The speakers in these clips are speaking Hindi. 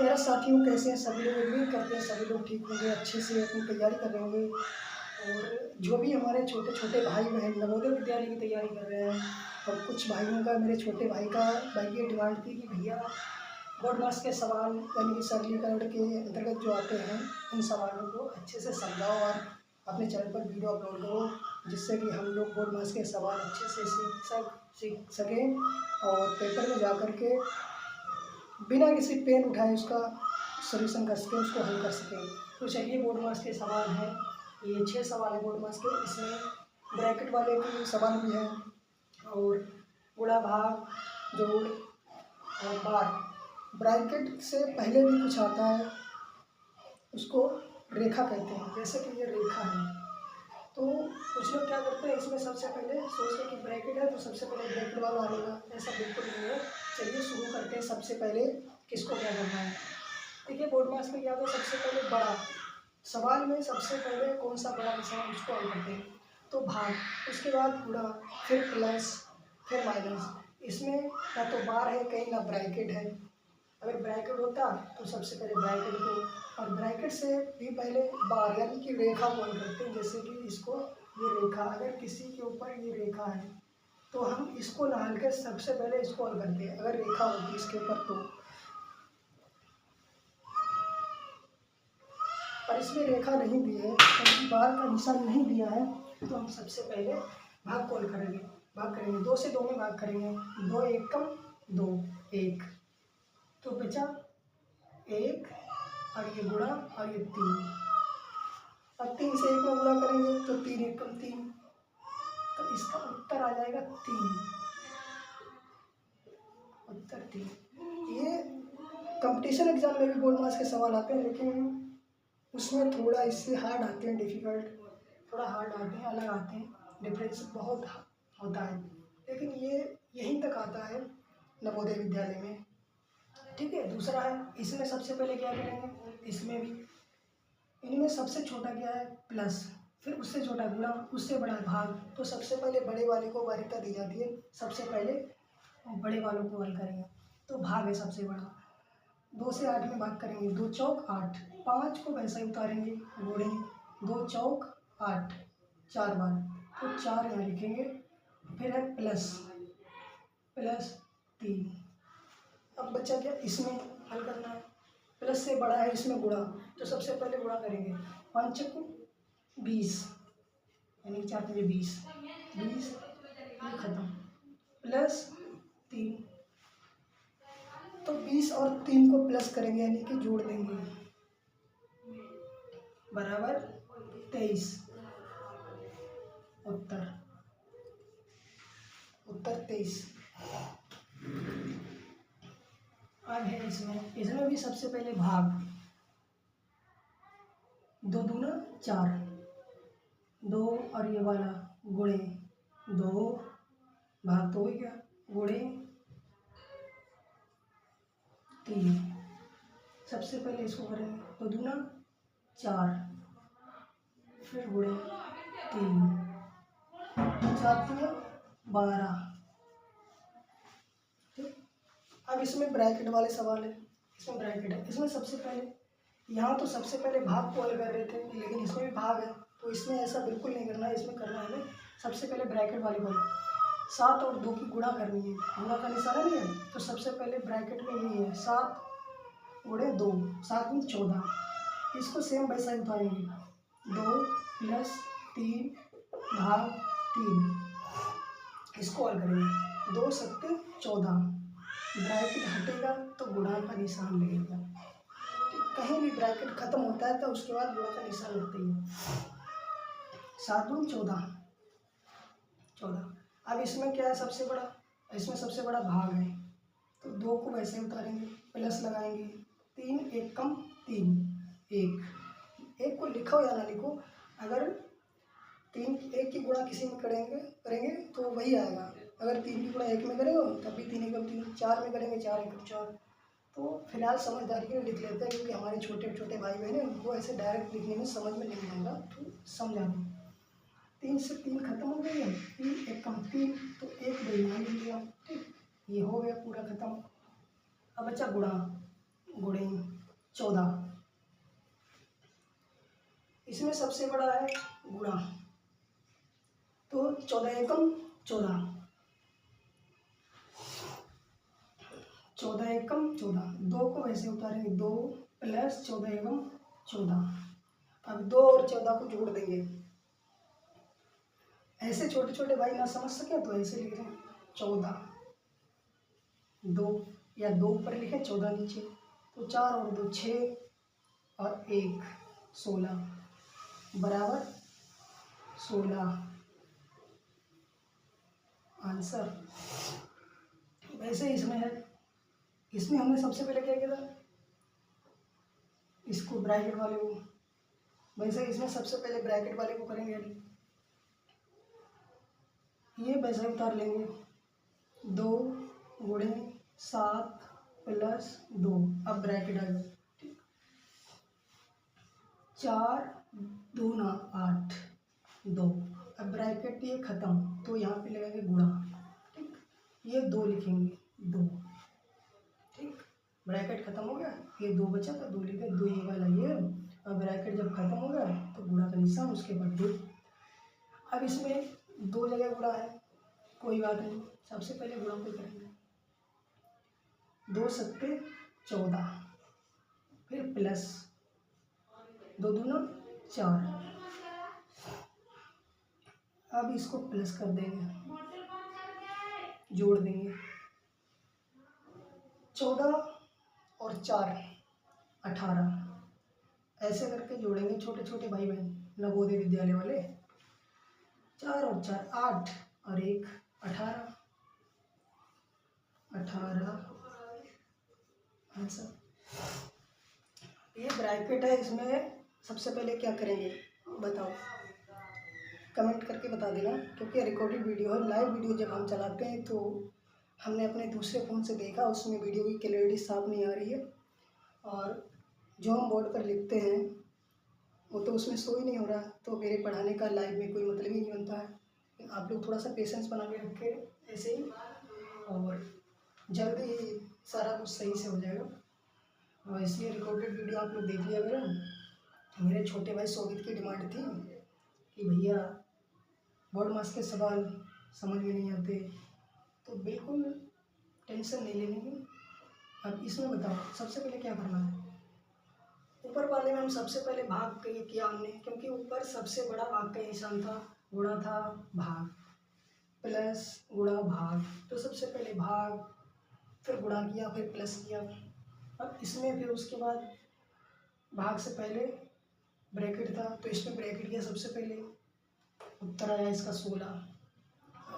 मेरे साथियों कैसे हैं सभी लोग। उम्मीद करते हैं सभी लोग ठीक होंगे, अच्छे से अपनी तैयारी कर रहे होंगे। और जो भी हमारे छोटे छोटे भाई बहन नवोदय विद्यालय की तैयारी कर रहे हैं, और कुछ भाइयों का, मेरे छोटे भाई की डिमांड थी कि भैया बोर्ड मास के सवाल यानी कि सरलीकरण के अंतर्गत जो आते हैं उन सवालों को अच्छे से समझाओ और अपने चैनल पर वीडियो अपलोड करो, जिससे कि हम लोग बोर्ड मास के सवाल अच्छे से सीख सकें और पेपर में जा कर के बिना किसी पेन उठाए उसका सोल्यूशन कर सकें, उसको हल कर सकें। तो चलिए, बोर्ड मास के सवाल हैं, ये 6 सवाल हैं बोर्ड मास के। इसमें ब्रैकेट वाले भी सवाल भी हैं और गुणा भाग जोड़ और बार। ब्रैकेट से पहले भी कुछ आता है, उसको रेखा कहते हैं। जैसे कि ये रेखा है, तो कुछ लोग क्या करते हैं, इसमें सबसे पहले सोचते हैं कि ब्रैकेट है तो सबसे पहले ब्रैकेट वाला आएगा। ऐसा बिल्कुल नहीं है। चलिए शुरू करते हैं। सबसे पहले किसको क्या करना है। देखिए, बोर्ड मास में क्या था, सबसे पहले बड़ा सवाल में सबसे पहले कौन सा बड़ा सवाल उसको हल करते हैं, तो भाग, उसके बाद गुणा, फिर प्लस, फिर माइनस। इसमें ना तो बार है कहीं, ना ब्रैकेट है। अगर ब्रैकेट होता तो सबसे पहले ब्रैकेट को, और ब्रैकेट से भी पहले बार यानी कि रेखा को हल करते हैं। जैसे कि इसको, ये रेखा, अगर किसी के ऊपर ये रेखा है तो हम इसको ना हल कर सबसे पहले इसको हल करते हैं, अगर रेखा होती इसके ऊपर तो। और इसमें रेखा नहीं दी है, बार का निशान नहीं दिया है, तो हम सबसे पहले भाग को हल करेंगे। भाग करेंगे, 2 से 2 में भाग करेंगे, 2 एकम 2 1, तो बचा 1 और ये गुणा और ये 3। अब 3 से 1 में गुणा करेंगे तो 3 एकम 3, तो इसका उत्तर आ जाएगा 3, उत्तर 3। ये कंपटीशन एग्जाम में भी बोर्ड मास के सवाल आते हैं, लेकिन उसमें थोड़ा इससे हार्ड आते हैं, डिफ़िकल्ट थोड़ा हार्ड आते हैं, अलग आते हैं, डिफरेंस बहुत होता है। लेकिन ये यहीं तक आता है नवोदय विद्यालय में, ठीक है। दूसरा है, इसमें सबसे पहले क्या करेंगे, इसमें भी इनमें सबसे छोटा क्या है, प्लस, फिर उससे छोटा गुणा, उससे बड़ा भाग। तो सबसे पहले बड़े वाले को वरीयता दी जाती है, सबसे पहले बड़े वालों को हल करेंगे, तो भाग है सबसे बड़ा। 2 से 8 में भाग करेंगे, 2 चौक 8, 5 को वैसा ही उतारेंगे, गुणे 2 चौक 8 4 बार, तो 4 यहाँ लिखेंगे। फिर है प्लस, प्लस 3। अब बच्चा क्या, इसमें हल करना है, प्लस से बड़ा है इसमें गुणा, तो सबसे पहले गुणा करेंगे, 5 को 20 यानी 4 में 20 20 खत्म, प्लस 3, तो 20 और 3 को प्लस करेंगे यानी कि जोड़ देंगे, बराबर 23। उत्तर 23। अब है इसमें भी सबसे पहले भाग, 2 दूना 4, 2 और ये वाला गुणे 2, भाग तो हो गया, गुणे 3। सबसे पहले इसको करेंगे, 2 दूना 4, फिर गुणे 3, 4 3 12, ठीक। अब इसमें ब्रैकेट वाले सवाल है, इसमें ब्रैकेट है, इसमें सबसे पहले यहाँ तो सबसे पहले भाग को हल कर रहे थे, लेकिन इसमें भी भाग है, तो इसमें ऐसा बिल्कुल नहीं करना है। इसमें करना है हमें सबसे पहले ब्रैकेट वाले को, 7 और 2 की गुणा करनी है, गुणा का निशान नहीं है, तो सबसे पहले ब्रैकेट में यही है, 7 गुणे 2, 7 गुणे 14। इसको सेम वैसा ही उतारेंगे, 2 प्लस 3 भाग 3, इसको हल करेंगे, 2 सत्ते 14, ब्रैकेट हटेगा तो गुणा का निशान लगेगा। कहीं भी ब्रैकेट खत्म होता है तो उसके बाद गुणा का निशान लगता ही है। 7 दूनी 14, 14। अब इसमें क्या है, सबसे बड़ा, इसमें सबसे बड़ा भाग है, तो 2 को वैसे उतारेंगे, प्लस लगाएंगे, 3 1 कम 3 1 को लिखो या ना लिखो, अगर 3 1 की गुणा किसी में करेंगे तो वही आएगा। अगर 3 की गुणा 1 में करेंगे तब भी 3 1 3, 4 में करेंगे 4 1 4। तो फिलहाल समझदारी के लिए लिख लेते हैं, क्योंकि हमारे छोटे छोटे भाई बहन हैं, उनको ऐसे डायरेक्ट लिखने में समझ में नहीं आएगा, तो समझा दें। 3 से 3 खत्म हो गई है, 3 1 कम 3, तो 1 बेईमान लिख लिया, ठीक। ये हो गया पूरा खत्म। अब बच्चा गुणा, गुणे 14। इसमें सबसे बड़ा है गुणा, तो 14 एकम 14, 14 एकम 14, 2 को वैसे उतारेंगे 2 प्लस 14 एकम 14। अब 2 और 14 को जोड़ देंगे। ऐसे छोटे छोटे भाई ना समझ सके तो ऐसे लिख रहे हैं 14, 2 या 2 ऊपर लिखे 14 नीचे, तो 4 और 2 6 और 1 16 बराबर 16 आंसर। वैसे इसमें है, इसमें हमने सबसे पहले क्या किया था, इसको ब्रैकेट वाले को, वैसे इसमें सबसे पहले ब्रैकेट वाले को करेंगे, ये वैसे उतार लेंगे 2 गुणे 7 प्लस 2, अब ब्रैकेट आ गया, 4 दूना 8 2, अब ब्रैकेट ये खत्म तो यहाँ पे लगाएंगे गुणा, ठीक, ये 2 लिखेंगे 2, ठीक, ब्रैकेट खत्म हो गया, ये 2 बचा था 2 लिखे, 2 ये वाला ये, अब ब्रैकेट जब खत्म हो गया तो गुणा का निशान, उसके बाद 2। अब इसमें 2 जगह गुणा है, कोई बात नहीं, सबसे पहले गुणा को करेंगे, 2 सत्ते 14, फिर प्लस 2 दूना 4, अब इसको प्लस कर देंगे, जोड़ देंगे, 14 और 4 18, ऐसे करके जोड़ेंगे छोटे छोटे भाई बहन नवोदय विद्यालय वाले, 4 और 4 8 और 1 18 आंसर। ये ब्रैकेट है, इसमें सबसे पहले क्या करेंगे बताओ, कमेंट करके बता देना, क्योंकि रिकॉर्डेड वीडियो है, लाइव वीडियो जब हम चलाते हैं तो हमने अपने दूसरे फ़ोन से देखा, उसमें वीडियो की क्लैरिटी साफ नहीं आ रही है, और जो हम बोर्ड पर लिखते हैं वो तो उसमें शो ही नहीं हो रहा, तो मेरे पढ़ाने का लाइव में कोई मतलब ही नहीं बनता है। आप लोग थोड़ा सा पेशेंस बना के रखें ऐसे ही, और जल्दी ही सारा कुछ सही से हो जाएगा। और इसलिए रिकॉर्डेड वीडियो आप लोग देख लिया करें। मेरे छोटे भाई शोभित की डिमांड थी कि भैया बोर्ड मास के सवाल समझ में नहीं आते, तो बिल्कुल टेंशन नहीं लेनी है। अब इसमें बताओ सबसे पहले क्या करना है, ऊपर वाले में हम सबसे पहले भाग किया हमने, क्योंकि ऊपर सबसे बड़ा भाग का निशान था, गुणा था भाग, प्लस गुणा भाग, तो सबसे पहले भाग, फिर गुणा किया, फिर प्लस किया। अब इसमें फिर उसके बाद भाग से पहले ब्रैकेट था, तो इसमें ब्रैकेट किया सबसे पहले, उत्तर आया इसका 16।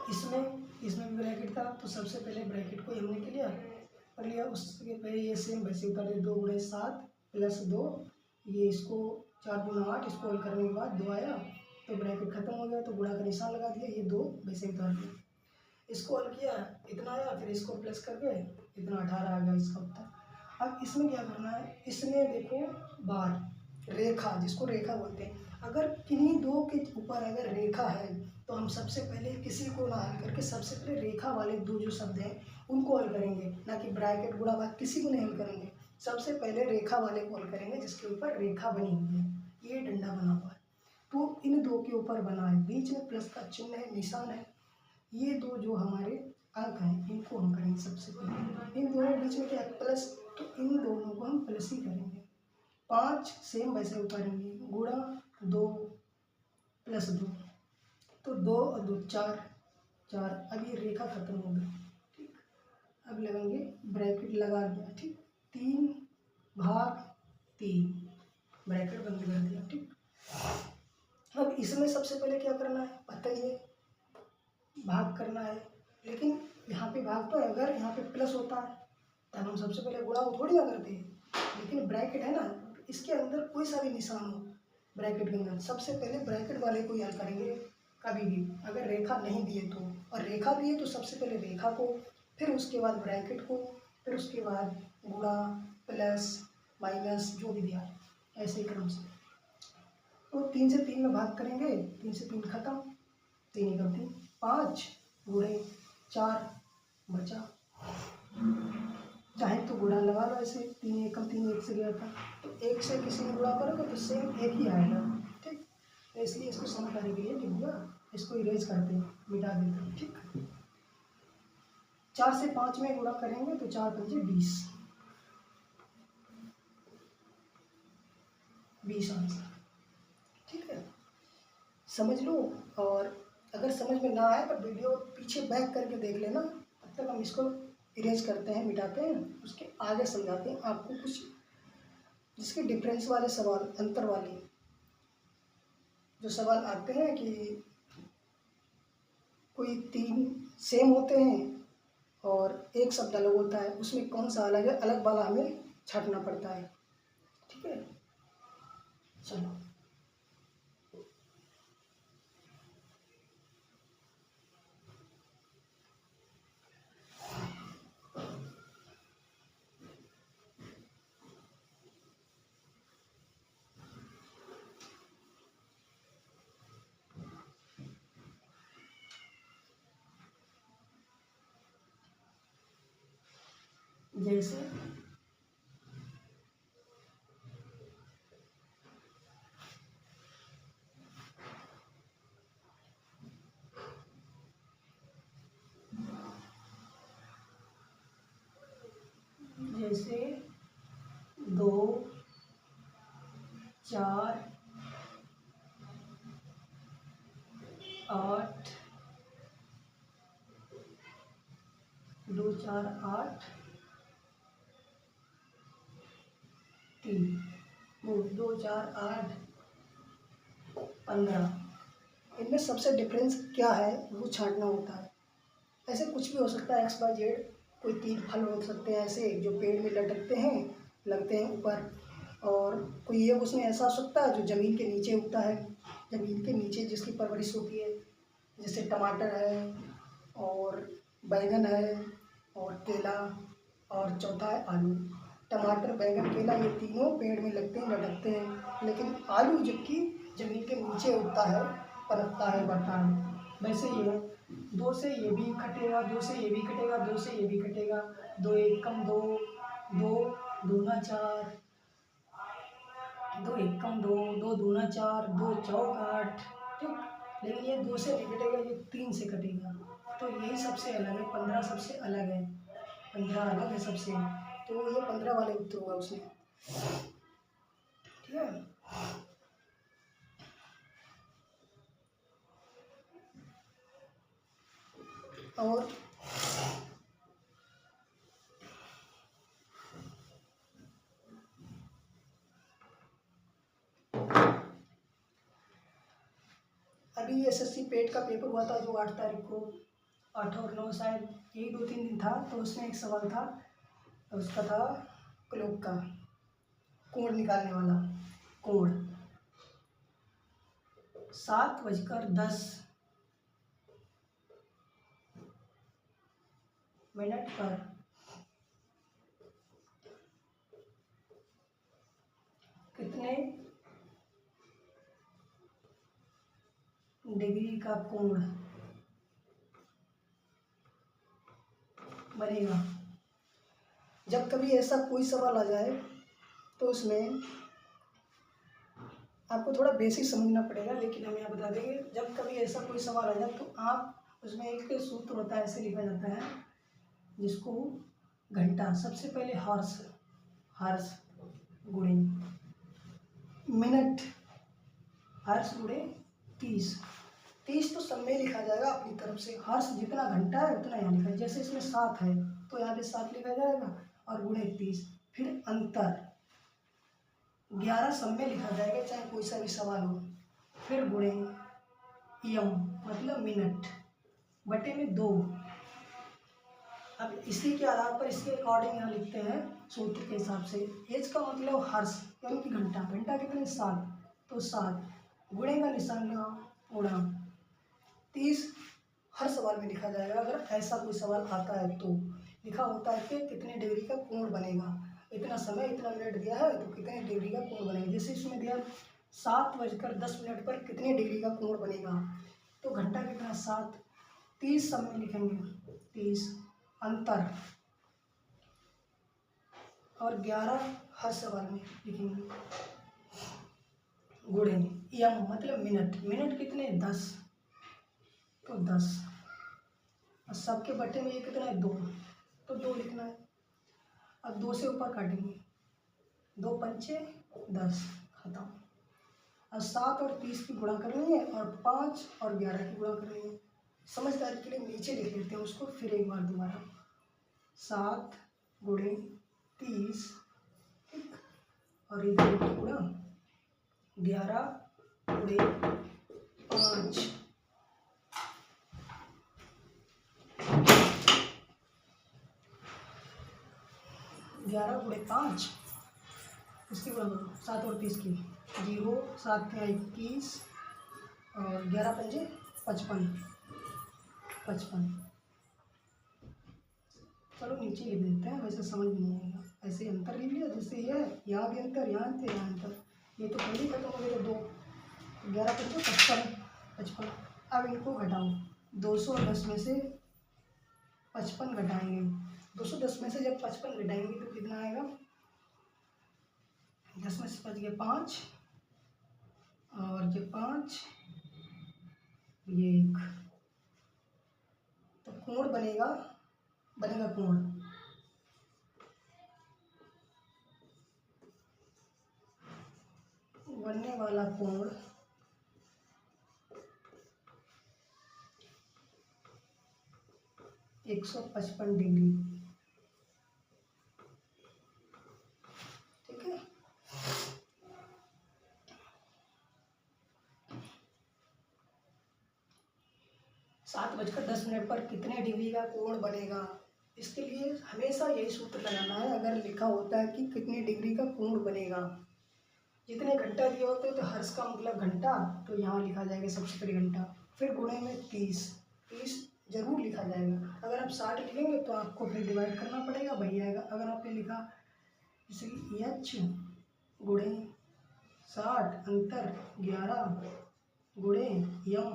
इसमें भी ब्रैकेट था, तो सबसे पहले ब्रैकेट को हमने क्लियर कर लिया, उसके पहले ये सेम वैसे उतार दिया, 2 गुणे 7 प्लस 2, ये इसको 4 दूना 8, इसको हल करने के बाद 2 आया तो ब्रैकेट खत्म हो गया, तो गुणा का निशान लगा दिया, ये 2 वैसे उतार दिया, इसको हल किया इतना आया, फिर इसको प्लस करके इतना 18 आ गया इसका उत्तर। अब इसमें क्या करना है, इसमें देखो बार रेखा, जिसको रेखा बोलते हैं, अगर किन्हीं दो के ऊपर अगर रेखा है तो हम सबसे पहले किसी को ना हल करके सबसे पहले रेखा वाले दो जो शब्द हैं उनको हल करेंगे, ना कि ब्रैकेट गुणा भाग किसी को नहीं हल करेंगे, सबसे पहले रेखा वाले को हल करेंगे जिसके ऊपर रेखा बनी हुई है, ये डंडा बना हुआ है, तो इन दो के ऊपर बना है, बीच में प्लस का चिन्ह है, निशान है, ये दो जो हमारे अंक हैं इनको हम करेंगे सबसे पहले, इन दोनों के बीच में क्या है प्लस, तो इन दोनों को हम प्लस ही करेंगे, 5 सेम वैसे उतारेंगे, गुणा 2 प्लस 2, तो 2 और 2 4 4, अब ये रेखा खत्म हो गई, ठीक, अब लगाएंगे ब्रैकेट लगा दिया, ठीक, 3 भाग 3 ब्रैकेट बंद कर दिया, ठीक। अब इसमें सबसे पहले क्या करना है पता ही है, भाग करना है, लेकिन यहाँ पे भाग तो है, अगर यहाँ पे प्लस होता है तब हम सबसे पहले गुणा वो थोड़ी ना करते हैं, लेकिन ब्रैकेट है ना, इसके अंदर कोई सा भी निशान हो ब्रैकेट के अंदर, सबसे पहले ब्रैकेट वाले को याद करेंगे कभी भी, अगर रेखा नहीं दिए तो, और रेखा दिए तो सबसे पहले रेखा को, फिर उसके बाद ब्रैकेट को, फिर उसके बाद गुणा प्लस माइनस जो भी दिया, ऐसे ही क्रम से। तो 3 से 3 में भाग करेंगे, 3 से 3 खत्म, 3 एकम 3, 5 गुणे 4 बचा, चाहे तो गुणा लगा लो ऐसे, 3 एकम 3 1 से गया था, तो 1 से किसी में गुणा करोगे तो सेम 1 ही आएगा। ठीक, तो इसलिए इसको समझाने के लिए लिख दिया, इसको इरेज करते हैं, मिटा देते हैं। ठीक, 4 से 5 में गुणा करेंगे तो 4 पंजे 20 आंसर। ठीक है, समझ लो। और अगर समझ में ना आए तो वीडियो पीछे बैक करके देख लेना, तब तक हम इसको इरेज करते हैं, मिटाते हैं, उसके आगे समझाते हैं आपको कुछ जिसके डिफरेंस वाले सवाल, अंतर वाले जो सवाल आते हैं कि कोई 3 सेम होते हैं और एक शब्द अलग होता है, उसमें कौन सा अलग है, अलग वाला हमें छांटना पड़ता है। ठीक है, चलो। जैसे जैसे 2 4 8 2 4 8 3 2 4 8 15, इनमें सबसे डिफरेंस क्या है वो छांटना होता है। ऐसे कुछ भी हो सकता है, XYZ, कोई 3 फल हो सकते हैं ऐसे जो पेड़ में लटकते हैं, लगते हैं ऊपर, और कोई एक उसमें ऐसा हो सकता है जो ज़मीन के नीचे उगता है, ज़मीन के नीचे जिसकी परवरिश होती है, जैसे टमाटर है और बैंगन है और केला, और चौथा है आलू। टमाटर, बैंगन, केला, ये तीनों पेड़ में लगते हैं, लटकते हैं, लेकिन आलू जबकि ज़मीन के नीचे उगता है, पनपता है, बढ़ता है। वैसे ये है, 2 से ये भी कटेगा, 2 से ये भी कटेगा, 2 से ये भी कटेगा, 2 एकम 2, 2 दूना 4, 2 एकम 2, 2 दूना 4, 2 चौक 8। ठीक, लेकिन ये 2 से नहीं कटेगा, ये 3 से कटेगा, तो यही सबसे अलग है। 15 सबसे अलग है, 15 अलग है सबसे, तो ये 15 वाले उत्तर होगा उसमें। ठीक है, और अभी SSC पेट का पेपर हुआ था जो 8 तारीख को, 8 और 9 शायद यही 2-3 दिन था, तो उसमें एक सवाल था, उसका था क्लोक का कोण निकालने वाला। कोण 7:10 पर कितने डिग्री का कोण बनेगा। जब कभी ऐसा कोई सवाल आ जाए तो उसमें आपको थोड़ा बेसिक समझना पड़ेगा, लेकिन हम यहाँ बता देंगे। जब कभी ऐसा कोई सवाल आ जाए तो आप उसमें एक सूत्र होता है, ऐसे लिखा जाता है, जिसको घंटा, सबसे पहले हॉर्स, हर्ष गुणे मिनट, हर्ष गुणे 30। 30 तो सब में लिखा जाएगा अपनी तरफ से, हर्ष जितना घंटा है उतना यहाँ लिखा है। जैसे इसमें 7 है तो यहाँ पे 7 लिखा जाएगा और गुणे 30, फिर अंतर 11 सब में लिखा जाएगा चाहे कोई सा भी सवाल हो, फिर गुणे यम मतलब मिनट बटे में 2। अब इसी के आधार पर इसके अकॉर्डिंग यहाँ लिखते हैं सूत्र के हिसाब से। एज का मतलब हर्ष यानी कि घंटा, घंटा कितने 7, तो 7 गुणे का निशान लगाओ गुणा 30 हर सवाल में लिखा जाएगा। अगर ऐसा कोई सवाल आता है तो लिखा होता है कि कितने डिग्री का कोण बनेगा, इतना समय इतना मिनट दिया है तो कितने डिग्री का कोण बनेगा। जैसे इसमें दिया 7:10 पर कितने डिग्री का कोण बनेगा, तो घंटा कितना 7, 30 सब में लिखेंगे 30, अंतर और 11 हर सवाल में लिखेंगे। गुणेंगे यम मतलब मिनट, मिनट कितने 10, तो 10 और सबके बटे में ये कितना है 2, तो 2 लिखना है। अब 2 से ऊपर काटेंगे, 2 पंचे 10, खत्म। अब 7 और 30 की गुणा करेंगे और 5 और 11 की गुणा करेंगे। समझदारी के लिए नीचे लिख लेते हैं उसको फिर एक बार दोबारा। 7 गुणे 30 और इधर की गुणा 11 गुणे 5, 11 गुणे 5 इसकी गुणा करो 7 और 30 की, 0 7 के 21 और 11 पंजे 55, 55। चलो नीचे लिख देते हैं, वैसे समझ में नहीं आएगा, ऐसे अंतर लिख लिया जैसे ये है, यहाँ भी अंतर, यहाँ अंतर, यहाँ अंतर, ये तो पहले ही खत्म हो गया। 2 11 पंजे 55, 55। अब इनको घटाओ, 210 में से 55 घटाएंगे, 210 में से जब 55 घटाएंगे तो कितना आएगा, 10 में से 5 गए 5 और ये 5 ये 1, तो कोण बनेगा कोण, बनने वाला कोण 155 डिग्री। ठीक है, सात बजकर 10 मिनट पर कितने डिग्री का कोण बनेगा, इसके लिए हमेशा यही सूत्र लगाना है। अगर लिखा होता है कि कितने डिग्री का कोण बनेगा, जितने घंटा दिया होते हैं तो हर्ष का मतलब घंटा, तो यहाँ लिखा जाएगा सबसे पहले घंटा, फिर गुणे में 30 जरूर लिखा जाएगा। अगर आप 60 लिखेंगे तो आपको फिर डिवाइड करना पड़ेगा, वही आएगा। अगर आपने लिखा जैसे कि एच गुणे 60 अंतर 11 गुणे यम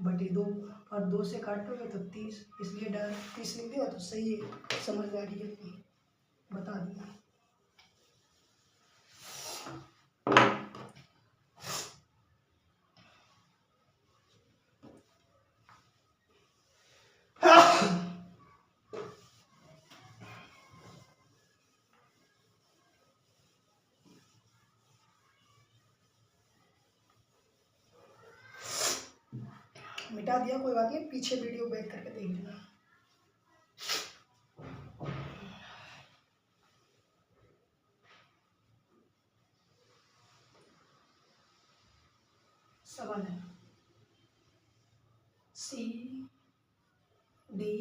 बटे 2 और 2 से काटोगे तो 30, इसलिए डायरेक्ट 30 लिख दिया तो सही है। समझदारी है, बता दिया। मिटा दिया कोई बात नहीं, पीछे वीडियो बैक करके देख लेना। सवाल है सी डी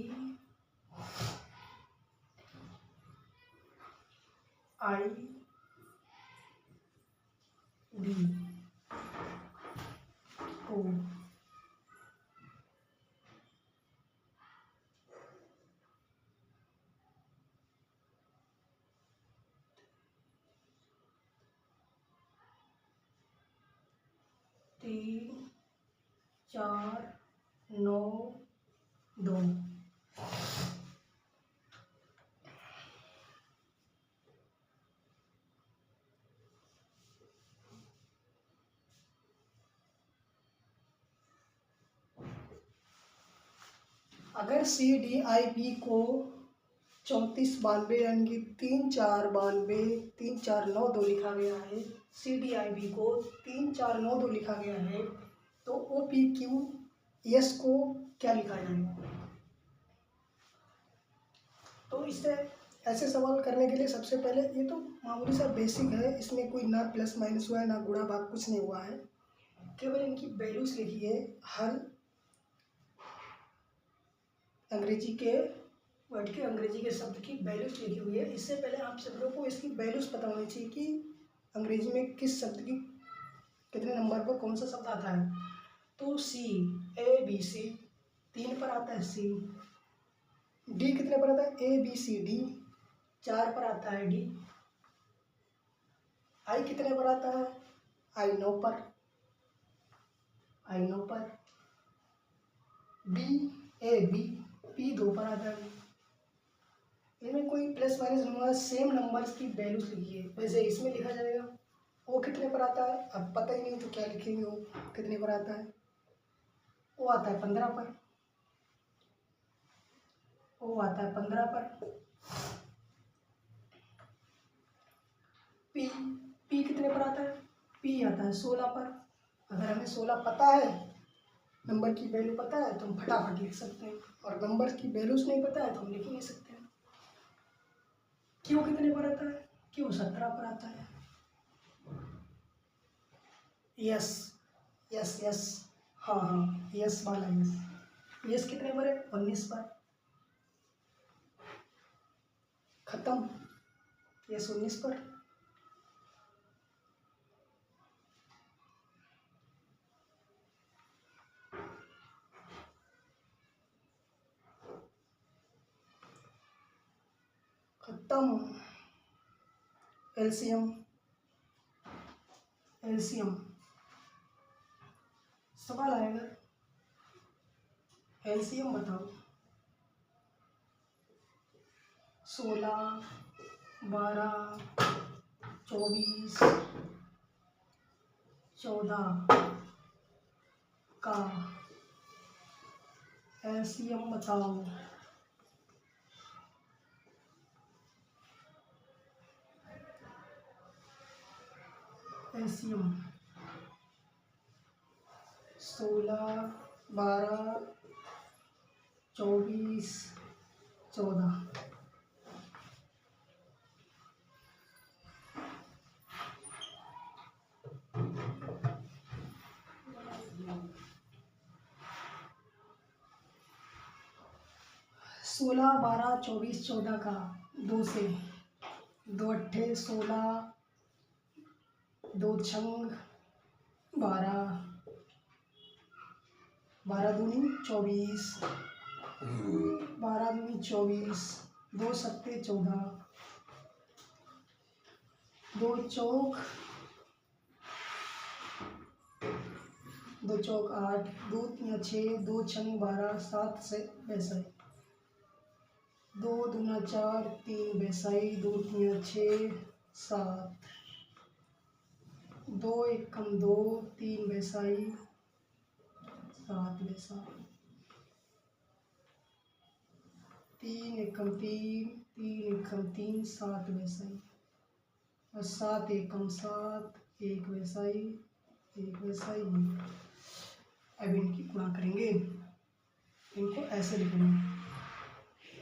आई डी को तीन 4 9 2 अगर सी डी आई बी को 34 92 यानी कि 3 4 92 3 4 9 2 लिखा गया है, सी डी आई बी को 3 4 9 2 लिखा गया है, तो ओ पी क्यू एस को क्या लिखा जाएगा। तो इससे ऐसे सवाल करने के लिए सबसे पहले ये तो मामूली सा बेसिक है, इसमें कोई ना प्लस माइनस हुआ है ना गुणा भाग कुछ नहीं हुआ है, केवल इनकी वैल्यूज लिखी है। हर अंग्रेजी के वर्ड के अंग्रेजी के शब्द की वैल्यूज लिखी हुई है। इससे पहले आप सब लोगों को इसकी वैल्यूज पता होनी चाहिए कि अंग्रेजी में किस शब्द की कितने नंबर पर कौन सा शब्द आता है। तो सी ए बी सी 3 पर आता है सी, डी कितने पर आता है ए बी सी डी 4 पर आता है डी, आई कितने पर आता है आई 9 पर, आई 9 पर, बी ए बी पी 2 पर आता है, इनमें कोई प्लस माइनस नहीं होगा, सेम नंबर्स की वैल्यूज लिखिए। वैसे इसमें लिखा जाएगा वो कितने पर आता है, अब पता ही नहीं तो क्या लिखेंगे, वो कितने पर आता है, वो आता है 15 पर, वो आता है 15 पर। पी पी कितने पर आता है, पी आता है 16 पर। अगर हमें 16 पता है, नंबर की वैल्यू पता है, तो हम फटाफट लिख सकते हैं, और नंबर की वैल्यूज नहीं पता है तो हम लिख ही नहीं सकते हैं। क्यों कितने पर आता है, क्यों 17 पर आता है। यस यस यस, हाँ हाँ यस वाला यस, यस कितने पर है, 19 पर। खत्म, यस 19 पर। खत्म। एलसीएम, एलसीएम सवाल आएगा, एलसीएम बताओ। 16, 12, 24, 14 का एलसीएम बताओ। एलसीएम 16, 12, 24, 14। सोलह, 12, 24, 14 का 2 से, 2 अट्ठे 16, 2 छंग 12, 12 दूनी 24, 12 दूनी 24, 2 सत्ते 14, 2 चौक 2 चौक 8, 2 तिया 6, 2 छंग 12, 7 से वैसा 2 दूना 4, 3 वैसाई, 2 तिया 6, 7, 2 एकम 2, 3 वैसाई, 7 वैसा, 3 एकम 3, 3 एकम 3, 7 वैसाई, और 7 एकम 7, 1 वैसाई, 1 वैसाई। अब इनकी गुणा करेंगे, इनको ऐसे लिखेंगे,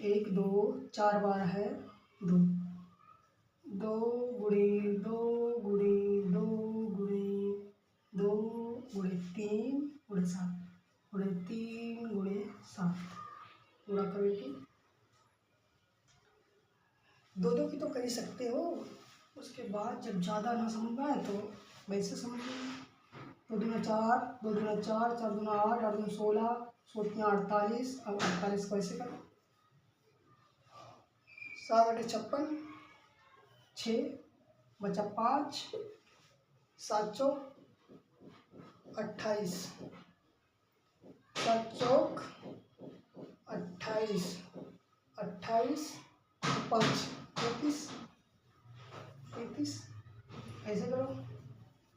1 2 4 बार है 2, 2 गुणे 2 गुणे 2 गुणे 2 गुणे 3 गुणे 7 गुणे 3 गुणे 7, गुणा करो कि 2 की तो कर ही सकते हो। उसके बाद जब ज़्यादा ना समझ में आए तो वैसे समझ लीजिए, 2 दूना 4, 2 दूना 4, 4 दूना 8, 8 दूना 16, 16 48, अब 48 को ऐसे करो, 7 8 56, 6 बचा 5, 7 चौक 28, 7 चौक 28, 28 5 33, 33 ऐसे करो,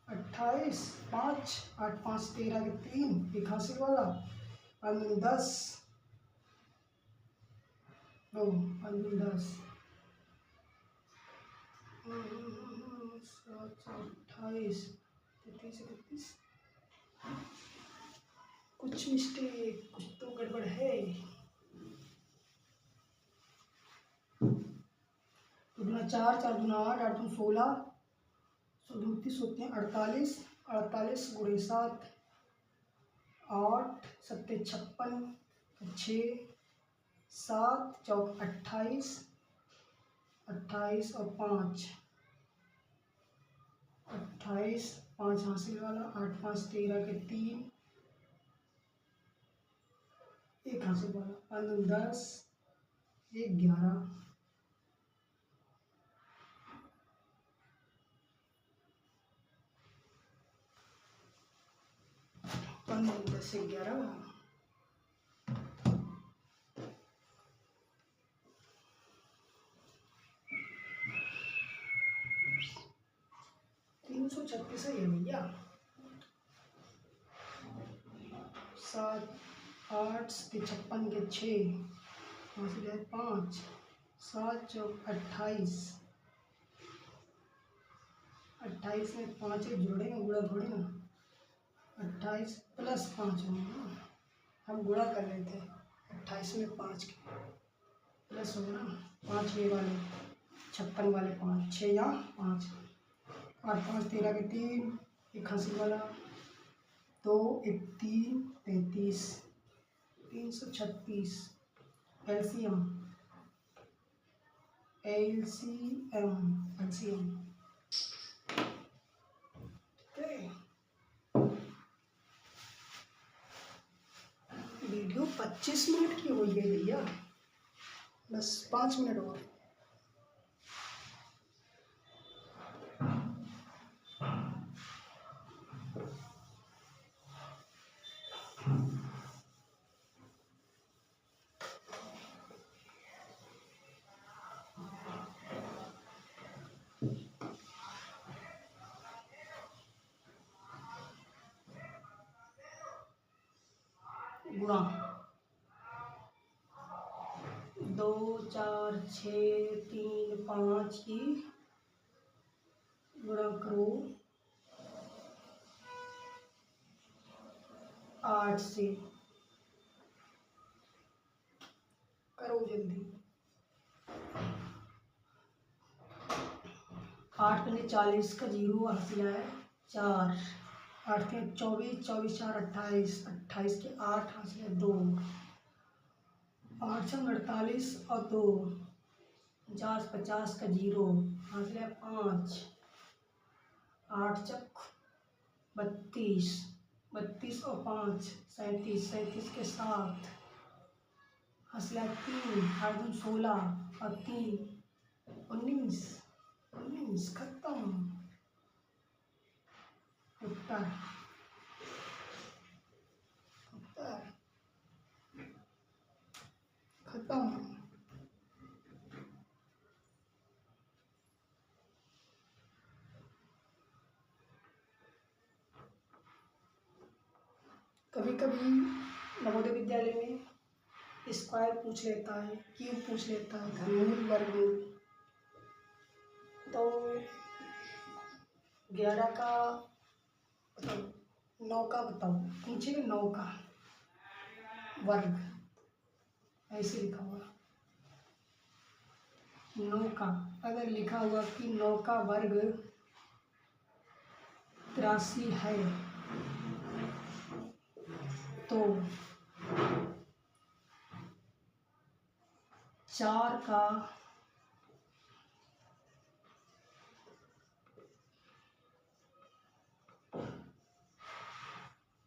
28 5 8 5 13 के 3, 81 वाला, 5 10, 2 5 10, 7 28 33 31, कुछ मिस्टेक, कुछ तो गड़बड़ है। 2 दूना 4, 4 दूना 8, 8 दूना 16, 32 होते हैं 48, 48 गुणे 7, 8 सत्ते 56, 6 7 चौक 28, 28 और 5, 28 5 हासिल वाला, 8 5 13 के 3, 1 हासिल वाला, 5 10, 1 11, 5 10 11, 336 है भैया। 7 8 के 56 के 6 5 गए 5 7 चौक 28। 28 में 5 जोड़ेंगे, गुणा थोड़ी ना। 28 प्लस 5 होगा, हम गुणा कर रहे थे। 28 में 5 के प्लस होगा ना, 5 ये वाले 56 वाले 5 6 या 5 और 5 13 के 3 एक हंसी वाला 2 1 3 33 336 एलसीएम वीडियो 25 मिनट की हुई है भैया, बस 5 मिनट और। गुणा 2 4 6 3 5 की गुणा करो 8 से, करो जल्दी। 8 पहले 40 का 0 हासिल है 4 8 के 24 24 4 28 28 के 8 हासिल है 2 8 छंग 48 और 2 50 50 का 0 हासिल है 5 8 चक 32 32 और 5 37 37 के 7 हासिल है 3 8 दूनी 16 और 3 19 19 खत्म। उत्तर उत्तर खत्म। कभी कभी नवोदय विद्यालय में स्क्वायर पूछ लेता है, क्यूब पूछ लेता है, घनमूल वर्गमूल। तो 11 का बताओ 9 का बताओ, नीचे में 9 का वर्ग ऐसे लिखा हुआ 9 का, अगर लिखा हुआ कि 9 का वर्ग 83 है तो 4 का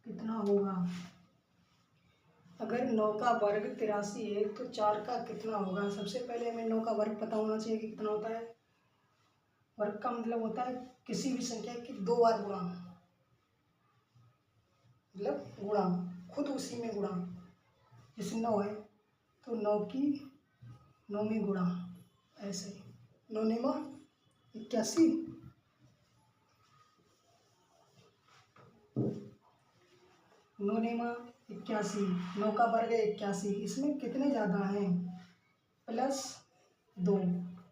कितना होगा। अगर 9 का वर्ग 83 है तो 4 का कितना होगा। सबसे पहले हमें 9 का वर्ग पता होना चाहिए कि कितना होता है। वर्ग का मतलब होता है किसी भी संख्या की 2 बार गुणा, मतलब गुणा खुद उसी में गुणा। जैसे 9 है तो 9 की 9 में गुणा, ऐसे 9 9 81 9 9 81 9 का वर्ग है 81, इसमें कितने ज़्यादा हैं प्लस 2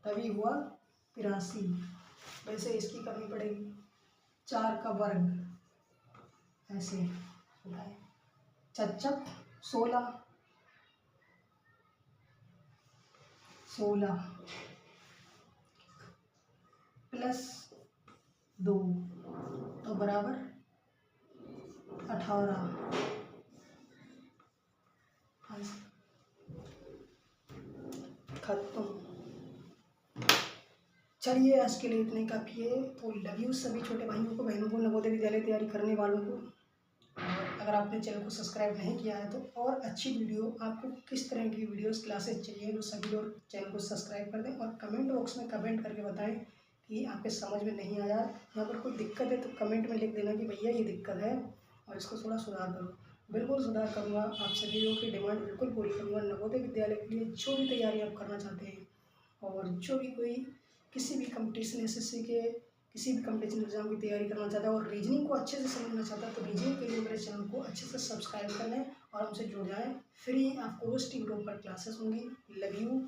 तभी हुआ 83। वैसे इसकी करनी पड़ेगी 4 का वर्ग ऐसे होता है 4 16 16 प्लस 2 तो बराबर 18। खत्म। चलिए आज के लिए इतने काफ़ी है। तो लव यू सभी छोटे भाइयों को, बहनों को, नवोदय विद्यालय तैयारी करने वालों को। अगर आपने चैनल को सब्सक्राइब नहीं किया है तो और अच्छी वीडियो, आपको किस तरह की वीडियोस क्लासेस चाहिए तो सभी लोग चैनल को सब्सक्राइब कर दें और कमेंट बॉक्स में कमेंट करके बताएं कि आपके समझ में नहीं आया, यहाँ पर कोई दिक्कत है तो कमेंट में लिख देना कि भैया ये दिक्कत है और इसको थोड़ा सुधार करो। बिल्कुल सुधार करूँगा, आप सभी लोगों की डिमांड बिल्कुल पूरी करूँगा। नवोदय विद्यालय के लिए जो भी तैयारी आप करना चाहते हैं और जो भी कोई किसी भी कंपटीशन एसएससी के किसी भी कॉम्पिटिशन एग्जाम की तैयारी करना चाहता है और रीजनिंग को अच्छे से समझना चाहता है तो रीजनिंग के लिए मेरे चैनल को अच्छे से सब्सक्राइब कर लें और हमसे जुड़ जाएं। फ्री ऑफ कॉस्ट यूट्यूब पर क्लासेस होंगी। Love you.